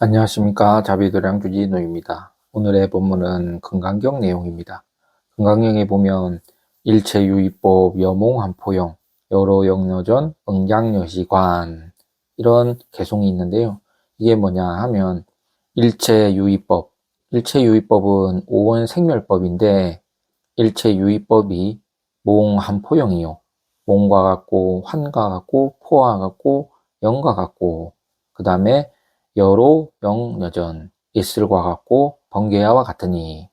안녕하십니까. 자비도량 주진우입니다. 오늘의 본문은 금강경 내용입니다. 금강경에 보면 일체유의법 여몽한포용 여로영여전 응장여시관 이런 개송이 있는데요. 이게 뭐냐 하면 일체유의법은 오원생멸법인데 일체유의법이 몽한포용이요. 몽과 같고 환과 같고 포와 같고 영과 같고 그 다음에 여로 영여전 이슬과 같고 번개야와 같으니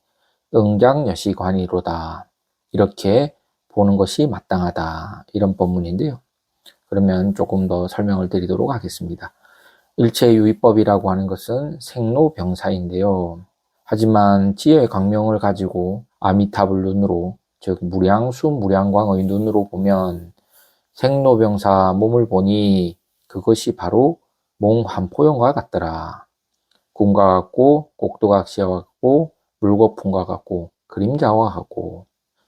응장여시관이로다. 이렇게 보는 것이 마땅하다. 이런 법문인데요. 그러면 조금 더 설명을 드리도록 하겠습니다. 일체유의법이라고 하는 것은 생로병사인데요. 하지만 지혜의 광명을 가지고 아미타불 눈으로, 즉 무량수 무량광의 눈으로 보면 생로병사 몸을 보니 그것이 바로 몽환포용과 같더라. 꿈과 같고 꼭두각시와 같고 물거품과 같고 그림자와 같고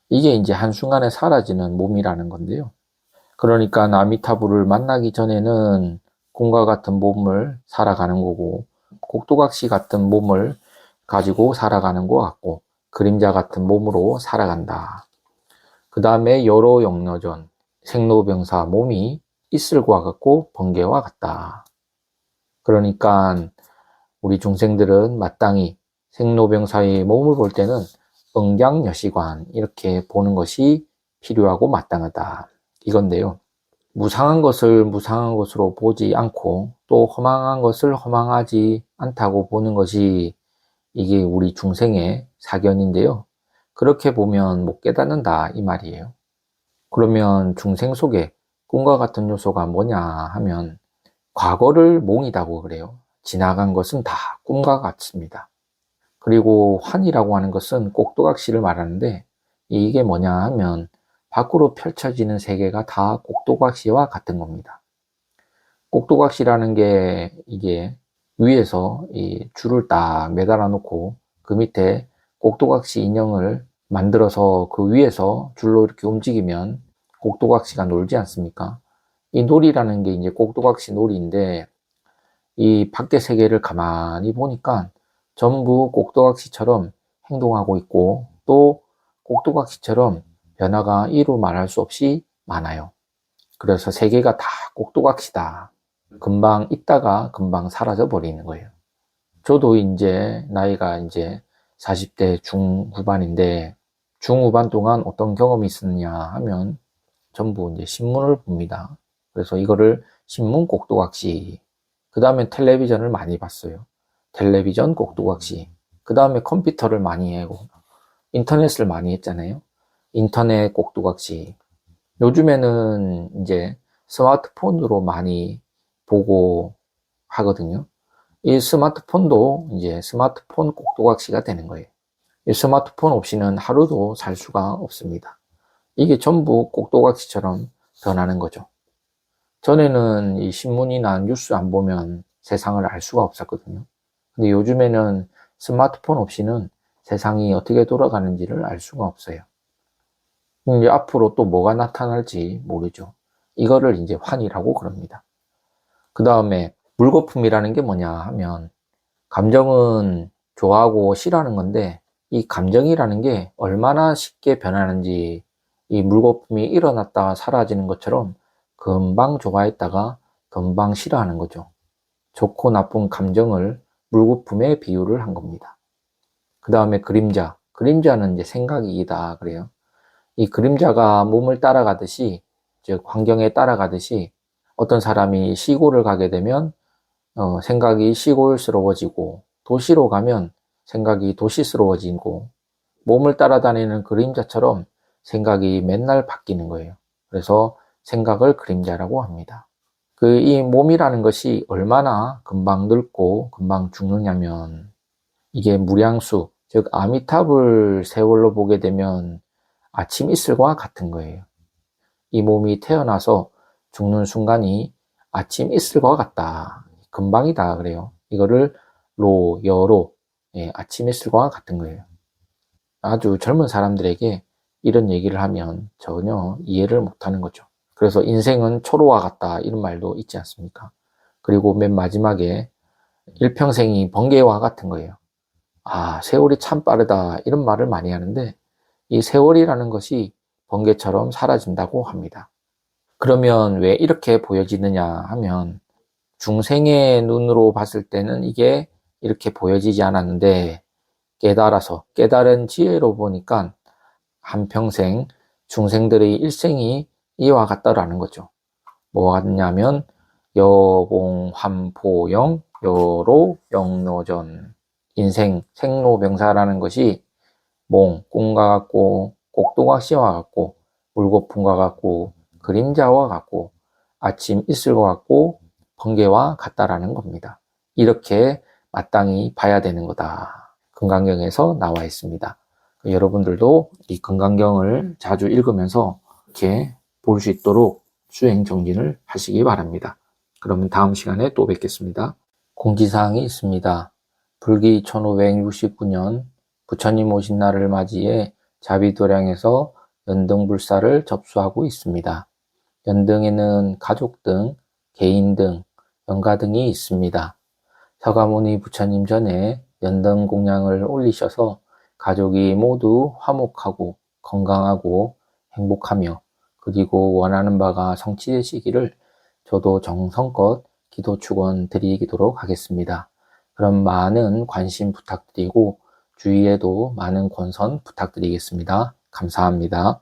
이게 이제 한순간에 사라지는 몸이라는 건데요. 그러니까 아미타불을 만나기 전에는 꿈과 같은 몸을 살아가는 거고 꼭두각시 같은 몸을 가지고 살아가는 것 같고 그림자 같은 몸으로 살아간다. 그 다음에 여로 영여전 생로병사 몸이 이슬과 같고 번개와 같다. 그러니까 우리 중생들은 마땅히 생로병사의 몸을 볼 때는 응장여시관 이렇게 보는 것이 필요하고 마땅하다. 이건데요. 무상한 것을 무상한 것으로 보지 않고 또 허망한 것을 허망하지 않다고 보는 것이 이게 우리 중생의 사견인데요. 그렇게 보면 못 깨닫는다 이 말이에요. 그러면 중생 속에 꿈과 같은 요소가 뭐냐 하면 과거를 몽이라고 그래요. 지나간 것은 다 꿈과 같습니다. 그리고 환이라고 하는 것은 꼭두각시를 말하는데 이게 뭐냐 하면 밖으로 펼쳐지는 세계가 다 꼭두각시와 같은 겁니다. 꼭두각시라는 게 이게 위에서 이 줄을 딱 매달아 놓고 그 밑에 꼭두각시 인형을 만들어서 그 위에서 줄로 이렇게 움직이면 꼭두각시가 놀지 않습니까? 이 놀이라는 게 이제 꼭두각시 놀이인데 이 밖의 세계를 가만히 보니까 전부 꼭두각시처럼 행동하고 있고 또 꼭두각시처럼 변화가 이루 말할 수 없이 많아요. 그래서 세계가 다 꼭두각시다. 금방 있다가 금방 사라져 버리는 거예요. 저도 이제 나이가 이제 40대 중후반인데 중후반 동안 어떤 경험이 있었냐 하면 전부 이제 신문을 봅니다. 그래서 이거를 신문 꼭두각시, 그 다음에 텔레비전을 많이 봤어요. 텔레비전 꼭두각시, 그 다음에 컴퓨터를 많이 하고 인터넷을 많이 했잖아요. 인터넷 꼭두각시. 요즘에는 이제 스마트폰으로 많이 보고 하거든요. 이 스마트폰도 이제 스마트폰 꼭두각시가 되는 거예요. 이 스마트폰 없이는 하루도 살 수가 없습니다. 이게 전부 꼭두각시처럼 변하는 거죠. 전에는 이 신문이나 뉴스 안 보면 세상을 알 수가 없었거든요. 근데 요즘에는 스마트폰 없이는 세상이 어떻게 돌아가는지를 알 수가 없어요. 이제 앞으로 또 뭐가 나타날지 모르죠. 이거를 이제 환이라고 그럽니다. 그 다음에 물거품이라는 게 뭐냐 하면 감정은 좋아하고 싫어하는 건데 이 감정이라는 게 얼마나 쉽게 변하는지 이 물거품이 일어났다가 사라지는 것처럼 금방 좋아했다가 금방 싫어하는 거죠. 좋고 나쁜 감정을 물거품에 비유를 한 겁니다. 그 다음에 그림자는 이제 생각이다 그래요. 이 그림자가 몸을 따라가듯이, 즉 환경에 따라가듯이 어떤 사람이 시골을 가게 되면 생각이 시골스러워지고 도시로 가면 생각이 도시스러워지고 몸을 따라다니는 그림자처럼 생각이 맨날 바뀌는 거예요. 그래서 생각을 그림자라고 합니다. 이 몸이라는 것이 얼마나 금방 늙고 금방 죽느냐면 이게 무량수, 즉 아미타불 세월로 보게 되면 아침 이슬과 같은 거예요. 이 몸이 태어나서 죽는 순간이 아침 이슬과 같다. 금방이다 그래요. 이거를 여로, 아침 이슬과 같은 거예요. 아주 젊은 사람들에게 이런 얘기를 하면 전혀 이해를 못하는 거죠. 그래서 인생은 초로와 같다 이런 말도 있지 않습니까? 그리고 맨 마지막에 일평생이 번개와 같은 거예요. 아, 세월이 참 빠르다. 이런 말을 많이 하는데 이 세월이라는 것이 번개처럼 사라진다고 합니다. 그러면 왜 이렇게 보여지느냐 하면 중생의 눈으로 봤을 때는 이게 이렇게 보여지지 않았는데 깨달은 지혜로 보니까 한평생 중생들의 일생이 이와 같다라는 거죠. 뭐가 같냐면 여봉환포영 여로 영노전 인생 생로병사라는 것이 꿈과 같고 꼭두각시와 같고 물거품과 같고 그림자와 같고 아침 이슬과 같고 번개와 같다라는 겁니다. 이렇게 마땅히 봐야 되는 거다. 금강경에서 나와 있습니다. 여러분들도 이 금강경을 자주 읽으면서 이렇게 볼 수 있도록 수행 정진을 하시기 바랍니다. 그러면 다음 시간에 또 뵙겠습니다. 공지사항이 있습니다. 불기 1569년 부처님 오신 날을 맞이해 자비도량에서 연등불사를 접수하고 있습니다. 연등에는 가족 등, 개인 등, 연가 등이 있습니다. 서가모니 부처님 전에 연등 공양을 올리셔서 가족이 모두 화목하고 건강하고 행복하며 그리고 원하는 바가 성취되시기를 저도 정성껏 기도 축원 드리도록 하겠습니다. 그럼 많은 관심 부탁드리고 주위에도 많은 권선 부탁드리겠습니다. 감사합니다.